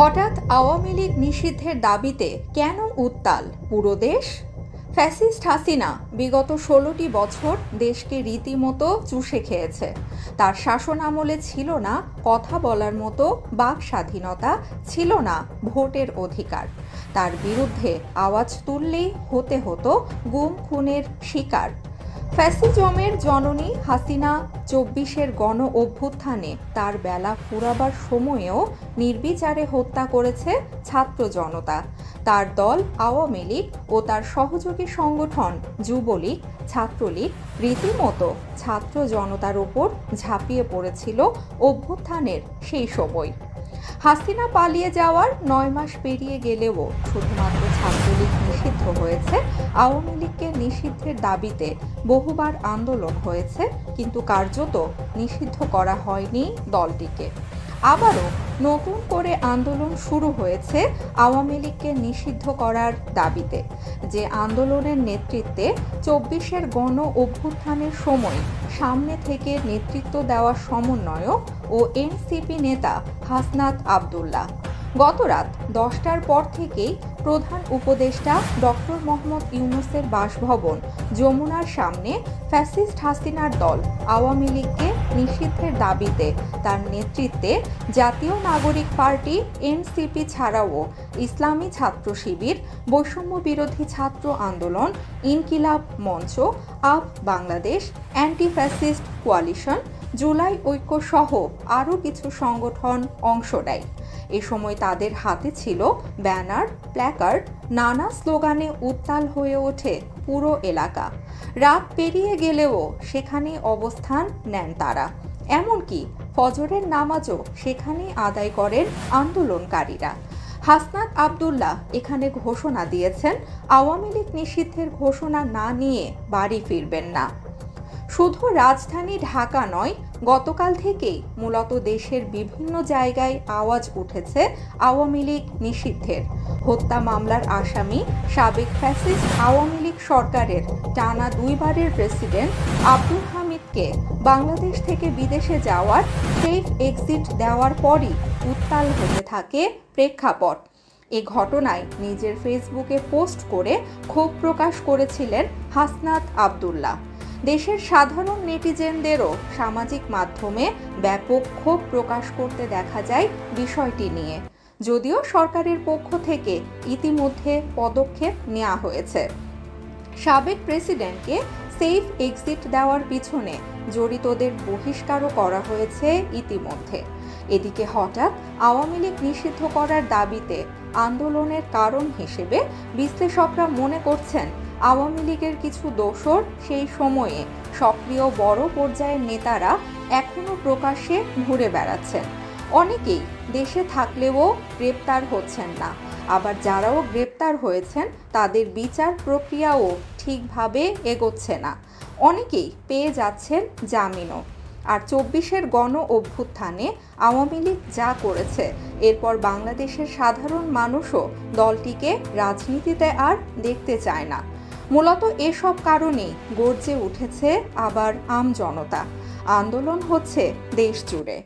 হঠাৎ আওয়ামী লীগ নিষিদ্ধের দাবিতে কেন উত্তাল পুরো দেশ? ফ্যাসিস্ট হাসিনা বিগত 16টি বছর দেশকে রীতিমতো চুষে খেয়েছে। তার শাসন আমলে ছিল না কথা বলার মতো বাক স্বাধীনতা, ছিল না ভোটের অধিকার। তার বিরুদ্ধে আওয়াজ তুললেই হতে হতো গুম খুনের শিকার। ফ্যাসিজমের জননী হাসিনা 24-এর গণ অভ্যুত্থানে তার বেলা ফুরাবার সময়েও নির্বিচারে হত্যা করেছে ছাত্র জনতা। তার দল আওয়ামী লীগ ও তার সহযোগী সংগঠন যুবলীগ, ছাত্রলীগ রীতিমতো ছাত্র জনতার ওপর ঝাঁপিয়ে পড়েছিল অভ্যুত্থানের সেই সময়। হাসিনা পালিয়ে যাওয়ার 9 মাস পেরিয়ে গেলেও শুধুমাত্র ছাত্রলীগ নিষিদ্ধ হয়েছে। আওয়ামী লীগকে নিষিদ্ধের দাবিতে বহুবার আন্দোলন হয়েছে, কিন্তু কার্যত নিষিদ্ধ করা হয়নি দলটিকে। আবারও নতুন করে আন্দোলন শুরু হয়েছে আওয়ামী লীগকে নিষিদ্ধ করার দাবিতে। যে আন্দোলনের নেতৃত্বে 24-এর গণ অভ্যুত্থানের সময় সামনে থেকে নেতৃত্ব দেওয়া সমন্বয়ক ও এনসিপি নেতা হাসনাত আব্দুল্লাহ। গত রাত 10টার পর থেকেই প্রধান উপদেষ্টা ডক্টর মোহাম্মদ ইউনূসের বাসভবন যমুনার সামনে ফ্যাসিস্ট হাসিনার দল আওয়ামী লীগকে নিষিদ্ধের দাবিতে তার নেতৃত্বে জাতীয় নাগরিক পার্টি এনসিপি ছাড়াও ইসলামী ছাত্র শিবির, বৈষম্য বিরোধী ছাত্র আন্দোলন, ইনকিলাব মঞ্চ, up Bangladesh, anti fascist coalition, July ঐক্য সহ আরও কিছু সংগঠন অংশ নেয়। এ সময় তাদের হাতে ছিল ব্যানার, প্ল্যাকার্ড, নানা স্লোগানে উত্তাল হয়ে ওঠে পুরো এলাকা। রাত পেরিয়ে গেলেও সেখানে অবস্থান নেন তারা। এমনকি ফজরের নামাজও সেখানেই আদায় করেন আন্দোলনকারীরা। হাসনাত আব্দুল্লাহ এখানে ঘোষণা দিয়েছেন, আওয়ামী লীগ নিষিদ্ধের ঘোষণা না নিয়ে বাড়ি ফিরবেন না। শুধু রাজধানী ঢাকা নয়, গতকাল থেকেই মূলত দেশের বিভিন্ন জায়গায় আওয়াজ উঠেছে আওয়ামী লীগ নিষিদ্ধের। হত্যা মামলার আসামি সাবেক ফ্যাসিস্ট আওয়ামী লীগ সরকারের টানা 2 বারের প্রেসিডেন্ট আব্দুল হামিদকে বাংলাদেশ থেকে বিদেশে যাওয়ার সেফ এক্সিট দেওয়ার পরই উত্তাল হতে থাকে প্রেক্ষাপট। এ ঘটনায় নিজের ফেসবুকে পোস্ট করে ক্ষোভ প্রকাশ করেছিলেন হাসনাত আব্দুল্লাহ। দেশের সাধারণ নেটিজেনদেরও সামাজিক মাধ্যমে ব্যাপক ক্ষোভ প্রকাশ করতে দেখা যায় বিষয়টি নিয়ে। যদিও সরকারের পক্ষ থেকে ইতিমধ্যে পদক্ষেপ নেওয়া হয়েছে। সাবেক প্রেসিডেন্টকে সেফ এক্সিট দেওয়ার পিছনে জড়িতদের বহিষ্কারও করা হয়েছে ইতিমধ্যে। এদিকে হঠাৎ আওয়ামী লীগ নিষিদ্ধ করার দাবিতে আন্দোলনের কারণ হিসেবে বিশ্লেষকরা মনে করছেন, আওয়ামী লীগের কিছু দোসর সেই সময়ে সক্রিয় বড় পর্যায়ের নেতারা এখনও প্রকাশ্যে ঘুরে বেড়াচ্ছেন। অনেকেই দেশে থাকলেও গ্রেপ্তার হচ্ছেন না, আবার যারাও গ্রেপ্তার হয়েছেন তাদের বিচার প্রক্রিয়াও ঠিকভাবে এগোচ্ছে না। অনেকেই পেয়ে যাচ্ছেন জামিনও। আর 24-এর গণ অভ্যুত্থানে আওয়ামী লীগ যা করেছে, এরপর বাংলাদেশের সাধারণ মানুষও দলটিকে রাজনীতিতে আর দেখতে চায় না। মূলত এসব কারণেই গর্জে উঠেছে আবার আমজনতা। আন্দোলন হচ্ছে দেশ জুড়ে।